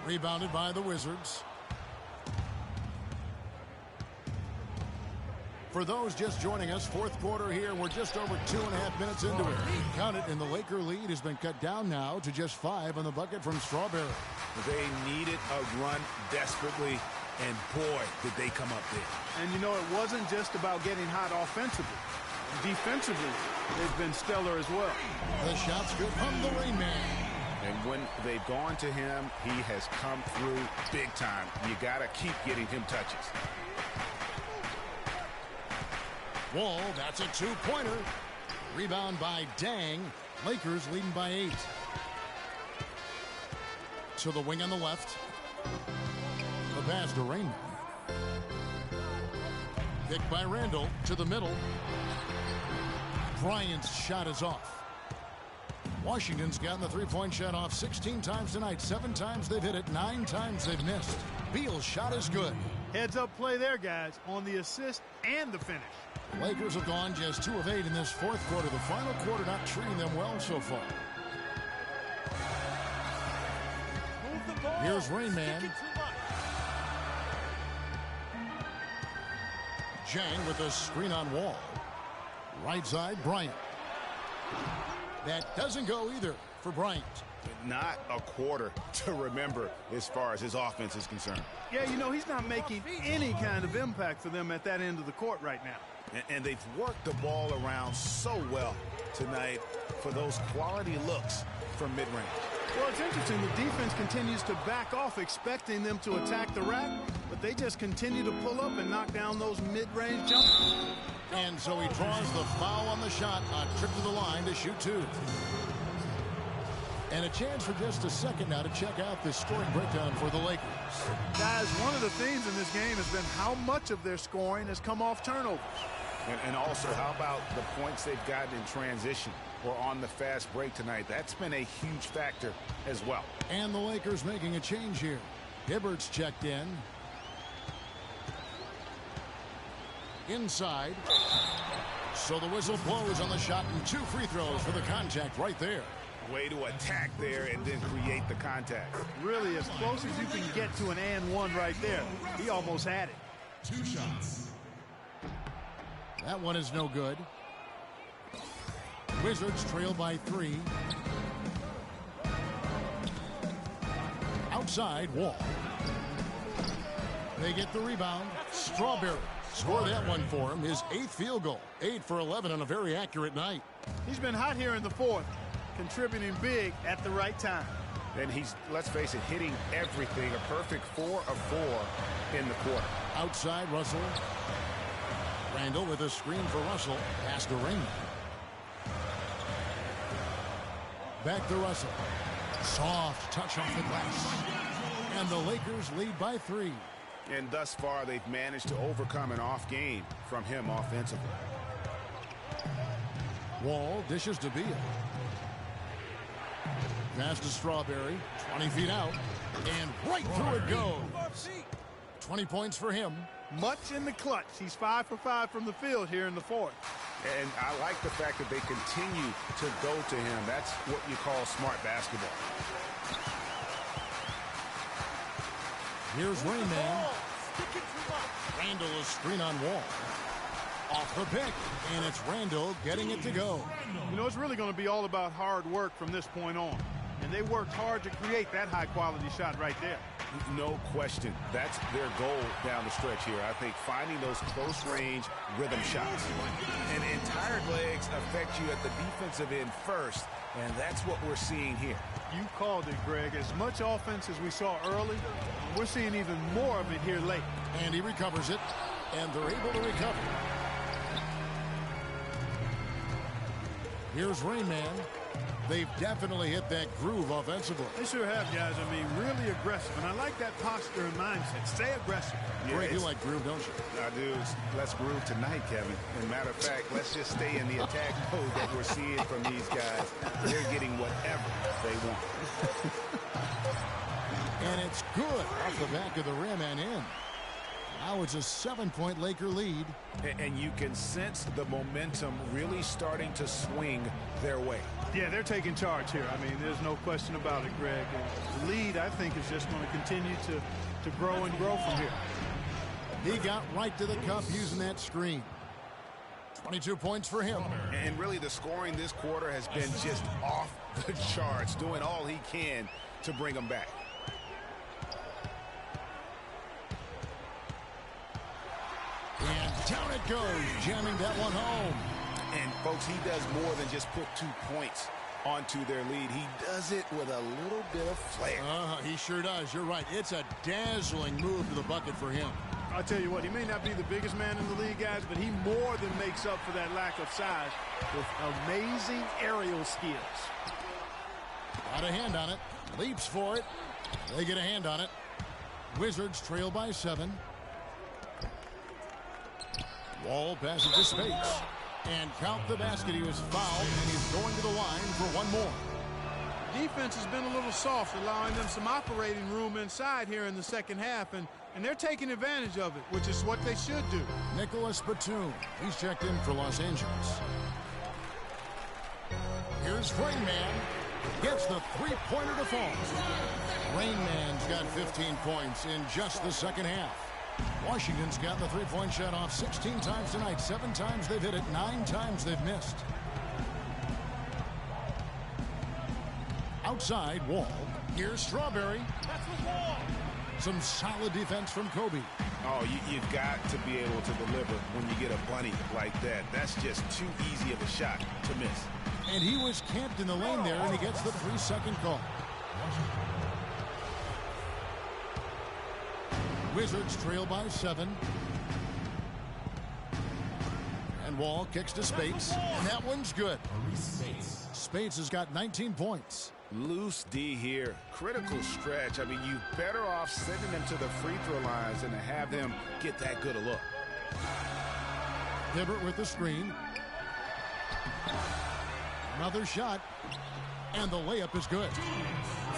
Rebounded by the Wizards. For those just joining us, fourth quarter here. We're just over 2.5 minutes into it. Count it, and the Laker lead has been cut down now to just 5 on the bucket from Strawberry. They needed a run desperately, and boy, did they come up big. And you know, it wasn't just about getting hot offensively. Defensively, they've been stellar as well. The shot's good from the Rain Man. And when they've gone to him, he has come through big time. You got to keep getting him touches. Wall, that's a 2-pointer. Rebound by Dang. Lakers leading by 8. To the wing on the left. The pass to Rain Man. Picked by Randall to the middle. Bryant's shot is off. Washington's gotten the 3-point shot off 16 times tonight. 7 times they've hit it. 9 times they've missed. Beal's shot is good. Heads up play there, guys, on the assist and the finish. The Lakers have gone just 2 of 8 in this fourth quarter. The final quarter not treating them well so far. Here's Rain Man. Jang with a screen on Wall. Right side, Bryant. That doesn't go either for Bryant. Not a quarter to remember as far as his offense is concerned. Yeah, you know, he's not making any kind of impact for them at that end of the court right now. And they've worked the ball around so well tonight for those quality looks from mid-range. Well, it's interesting. The defense continues to back off, expecting them to attack the rack, but they just continue to pull up and knock down those mid-range jumpers. And so he draws the foul on the shot, a trip to the line to shoot 2. And a chance for just a second now to check out this scoring breakdown for the Lakers. Guys, one of the themes in this game has been how much of their scoring has come off turnovers. And also, how about the points they've gotten in transition or on the fast break tonight? That's been a huge factor as well. And the Lakers making a change here. Hibbert's checked in. Inside. So the whistle blows on the shot and 2 free throws for the contact right there. Way to attack there and then create the contact. Really, as close as you can get to an and one right there. He almost had it. 2 shots. That one is no good. Wizards trail by 3. Outside, Wall. They get the rebound. Strawberry score that one for him. His 8th field goal. 8 for 11 on a very accurate night. He's been hot here in the fourth, contributing big at the right time. And he's, let's face it, hitting everything. A perfect 4 of 4 in the quarter. Outside, Russell. Randall with a screen for Russell. Pass to Raymond. Back to Russell. Soft touch off the glass. And the Lakers lead by 3. And thus far, they've managed to overcome an off game from him offensively. Wall dishes to Beal. Pass to Strawberry. 20 feet out. And right through it goes. 20 points for him. Much in the clutch. He's 5 for 5 from the field here in the fourth. And I like the fact that they continue to go to him. That's what you call smart basketball. Here's Rain Man. Randall is screen on Wall. Off the pick. And it's Randall getting it to go. You know, it's really going to be all about hard work from this point on. And they worked hard to create that high-quality shot right there. No question. That's their goal down the stretch here. I think finding those close-range rhythm shots. And tired legs affect you at the defensive end first, and that's what we're seeing here. You called it, Greg. As much offense as we saw early, we're seeing even more of it here late. And he recovers it, and they're able to recover. Here's Rain Man. They've definitely hit that groove offensively. They sure have, guys. I mean, really aggressive. And I like that posture and mindset. Stay aggressive. Yeah, Greg, you like groove, don't you? I do. Let's groove tonight, Kevin. And matter of fact, let's just stay in the attack mode that we're seeing from these guys. They're getting whatever they want. And it's good off the back of the rim and in. Now it's a 7-point Laker lead. And you can sense the momentum really starting to swing their way. Yeah, they're taking charge here. I mean, there's no question about it, Greg. And the lead, I think, is just going to continue to grow and grow from here. He got right to the cup using that screen. 22 points for him. And really, the scoring this quarter has been just off the charts, doing all he can to bring them back. And down it goes, jamming that one home. And, folks, he does more than just put 2 points onto their lead. He does it with a little bit of flair. He sure does. You're right. It's a dazzling move to the bucket for him. I'll tell you what, he may not be the biggest man in the league, guys, but he more than makes up for that lack of size with amazing aerial skills. Got a hand on it. Leaps for it. They get a hand on it. Wizards trail by 7. Wall passes to Space. And count the basket. He was fouled, and he's going to the line for one more. Defense has been a little soft, allowing them some operating room inside here in the second half, and And they're taking advantage of it, which is what they should do. Nicholas Batum. He's checked in for Los Angeles. Here's Rain Man. Gets the three-pointer to fall. Rain Man's got 15 points in just the second half. Washington's got the three-point shot off 16 times tonight. 7 times they've hit it, 9 times they've missed. Outside, Wall. Here's Strawberry. That's the Wall. Some solid defense from Kobe. Oh, you've got to be able to deliver when you get a bunny like that. That's just too easy of a shot to miss. And he was camped in the lane there, and he gets the 3-second call. Wizards trail by 7. And Wall kicks to Spates, and that one's good. Spates has got 19 points. Loose D here. Critical stretch. I mean, you better off sending them to the free throw lines than to have them get that good a look. Hibbert with the screen. Another shot. And the layup is good.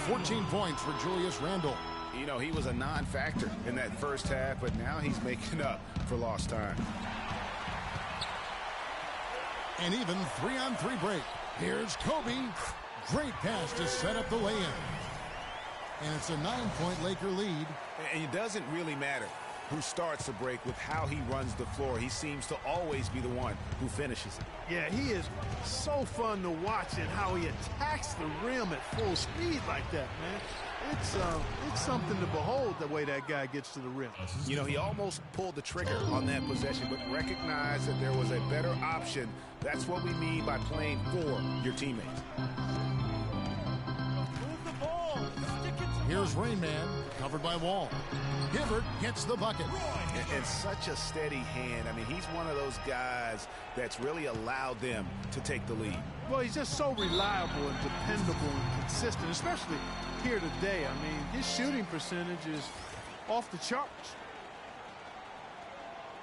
14 points for Julius Randle. You know, he was a non-factor in that first half, but now he's making up for lost time. And even 3-on-3 break. Here's Kobe. Great pass to set up the lay-in. And it's a 9-point Laker lead. And it doesn't really matter who starts the break with how he runs the floor. He seems to always be the one who finishes it. Yeah, he is so fun to watch and how he attacks the rim at full speed like that, man. It's something to behold the way that guy gets to the rim. You know, he almost pulled the trigger on that possession, but recognized that there was a better option. That's what we mean by playing for your teammates. Here's Rain Man, covered by Wall. Hibbert gets the bucket. And such a steady hand. I mean, he's one of those guys that's really allowed them to take the lead. Well, he's just so reliable and dependable and consistent, especially here today. I mean, his shooting percentage is off the charts.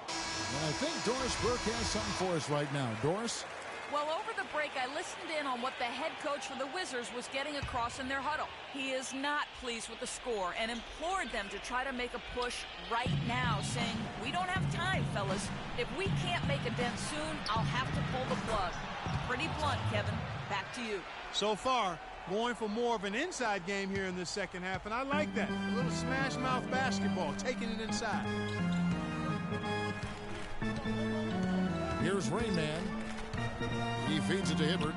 And I think Doris Burke has something for us right now. Doris? Well, over the break, I listened in on what the head coach for the Wizards was getting across in their huddle. He is not pleased with the score and implored them to try to make a push right now, saying, "We don't have time, fellas. If we can't make a dent soon, I'll have to pull the plug." Pretty blunt, Kevin. Back to you. So far, going for more of an inside game here in this second half, and I like that. A little smash mouth basketball, taking it inside. Here's Rain Man. He feeds it to Hibbert.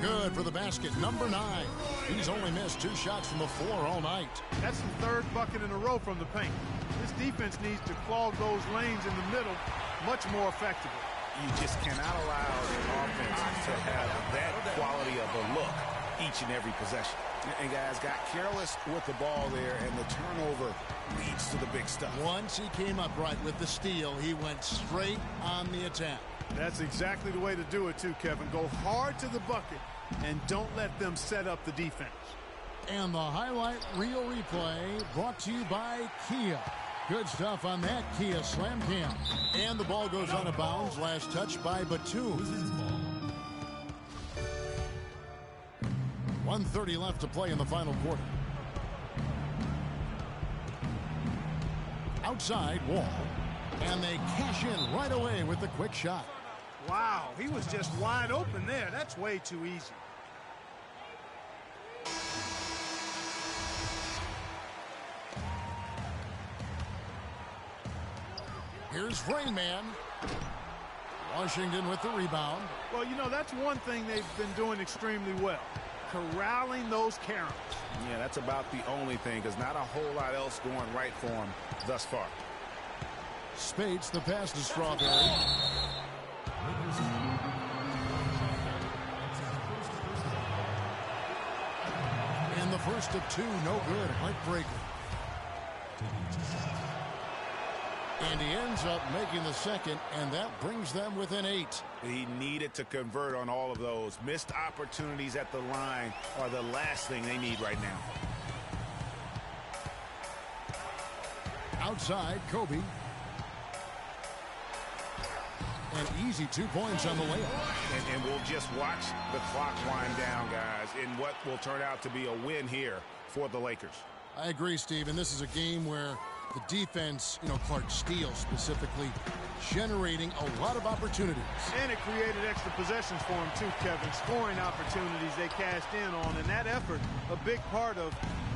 Good for the basket, number 9. He's only missed 2 shots from the floor all night. That's the 3rd bucket in a row from the paint. This defense needs to clog those lanes in the middle much more effectively. You just cannot allow the offense to have that quality of a look each and every possession. And guys got careless with the ball there, and the turnover leads to the big stuff. Once he came upright with the steal, he went straight on the attack. That's exactly the way to do it too, Kevin. Go hard to the bucket and don't let them set up the defense. And the highlight reel replay brought to you by Kia. Good stuff on that Kia Slam Cam. And the ball goes out of bounds. Last touch by Batum. 1:30 left to play in the final quarter. Outside, Wall. And they cash in right away with the quick shot. Wow, he was just wide open there. That's way too easy. Here's Rain Man. Washington with the rebound. Well, you know, that's one thing they've been doing extremely well. Corralling those Karens. Yeah, that's about the only thing, because not a whole lot else going right for him thus far. Spates, the pass to Strawberry. And the first of 2, no good. Heartbreaker. And he ends up making the second, and that brings them within 8. He needed to convert on all of those. Missed opportunities at the line are the last thing they need right now. Outside, Kobe. An easy 2 points on the layup. And we'll just watch the clock wind down, guys, in what will turn out to be a win here for the Lakers. I agree, Steve, and this is a game where the defense, Clark Steele specifically, generating a lot of opportunities. And it created extra possessions for him too, Kevin. Scoring opportunities they cashed in on, and that effort, a big part of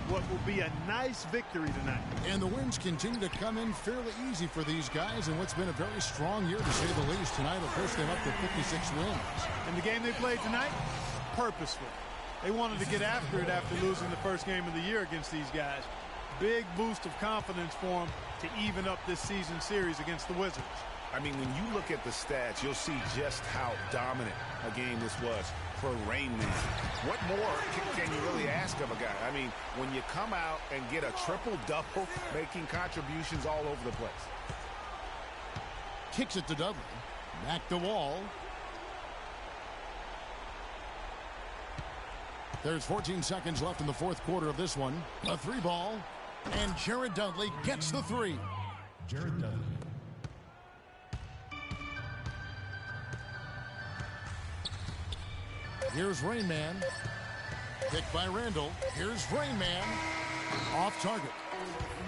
what will be a nice victory tonight. And the wins continue to come in fairly easy for these guys in what's been a very strong year, to say the least. Tonight will push them up to 56 wins. And the game they played tonight, purposeful. They wanted to get after it after losing the first game of the year against these guys. Big boost of confidence for them to even up this season series against the Wizards. I mean, when you look at the stats, you'll see just how dominant a game this was for Rain Man. What more can you really ask of a guy? I mean, when you come out and get a triple-double, making contributions all over the place. Kicks it to Dudley. Back to Wall. There's 14 seconds left in the fourth quarter of this one. A 3-ball. And Jared Dudley gets the 3. Jared Dudley. Here's Rain Man. Picked by Randall. Here's Rain Man. Off target.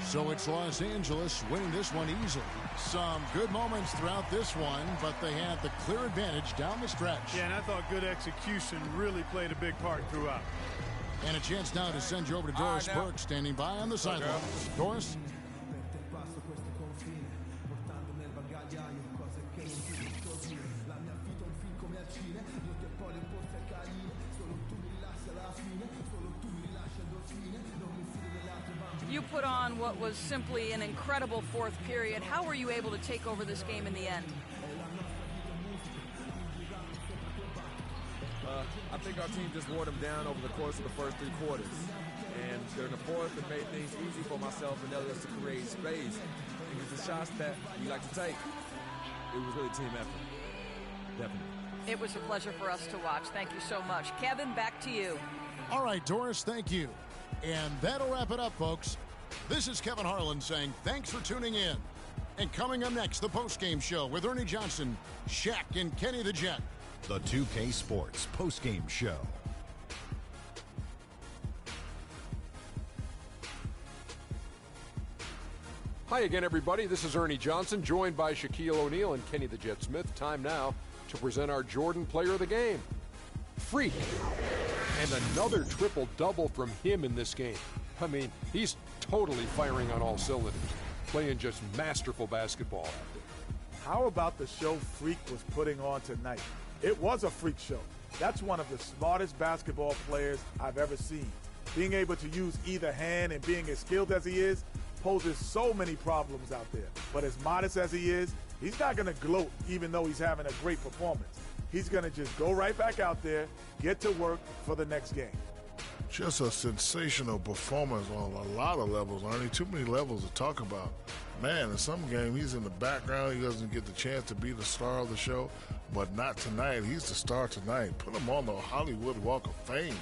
So it's Los Angeles winning this one easily. Some good moments throughout this one, but they had the clear advantage down the stretch. Yeah, and I thought good execution really played a big part throughout. And a chance now to send you over to Doris Burke, standing by on the sideline. Doris? You put on what was simply an incredible fourth period. How were you able to take over this game in the end? I think our team just wore them down over the course of the first 3 quarters. And during the fourth, it made things easy for myself and others to create space. And get the shots that we like to take. It was really a team effort. Definitely. It was a pleasure for us to watch. Thank you so much. Kevin, back to you. All right, Doris, thank you. And that'll wrap it up, folks. This is Kevin Harlan saying thanks for tuning in. And coming up next, the postgame show with Ernie Johnson, Shaq, and Kenny the Jet. The 2K Sports postgame show. Hi again, everybody. This is Ernie Johnson, joined by Shaquille O'Neal and Kenny the Jet Smith. Time now to present our Jordan Player of the Game. Freak. And another triple-double from him in this game. I mean, he's totally firing on all cylinders, playing just masterful basketball out there. How about the show Freak was putting on tonight? It was a freak show. That's one of the smartest basketball players I've ever seen. Being able to use either hand and being as skilled as he is poses so many problems out there. But as modest as he is, he's not going to gloat even though he's having a great performance. He's going to just go right back out there, get to work for the next game. Just a sensational performance on a lot of levels. Only too many levels to talk about. Man, in some game, he's in the background. He doesn't get the chance to be the star of the show, but not tonight. He's the star tonight. Put him on the Hollywood Walk of Fame.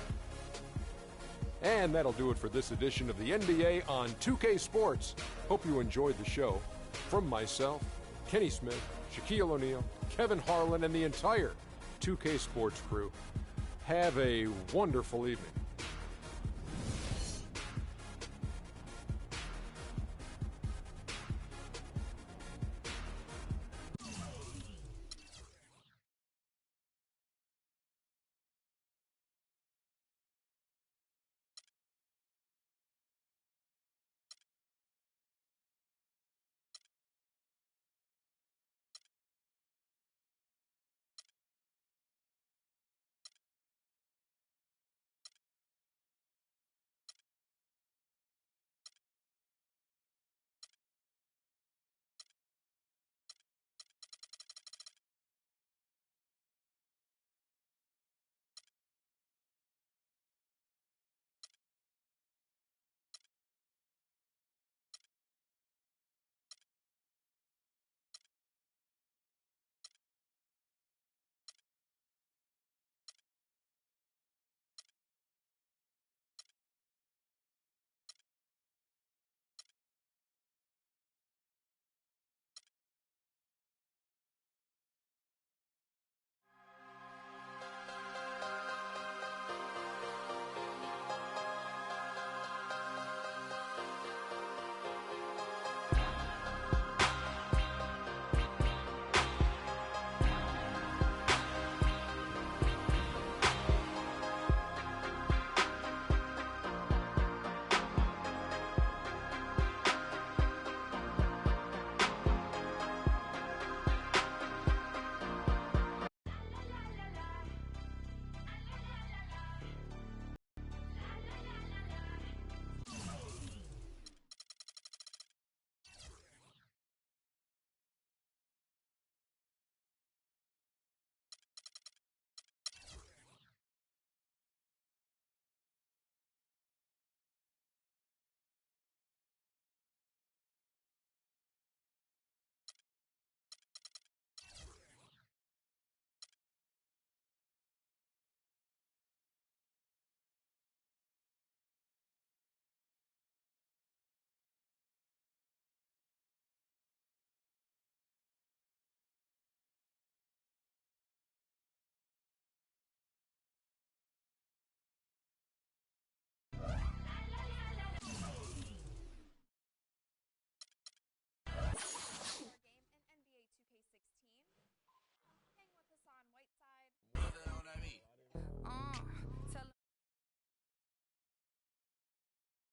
And that'll do it for this edition of the NBA on 2K Sports. Hope you enjoyed the show. From myself, Kenny Smith, Shaquille O'Neal, Kevin Harlan, and the entire 2K Sports crew, have a wonderful evening.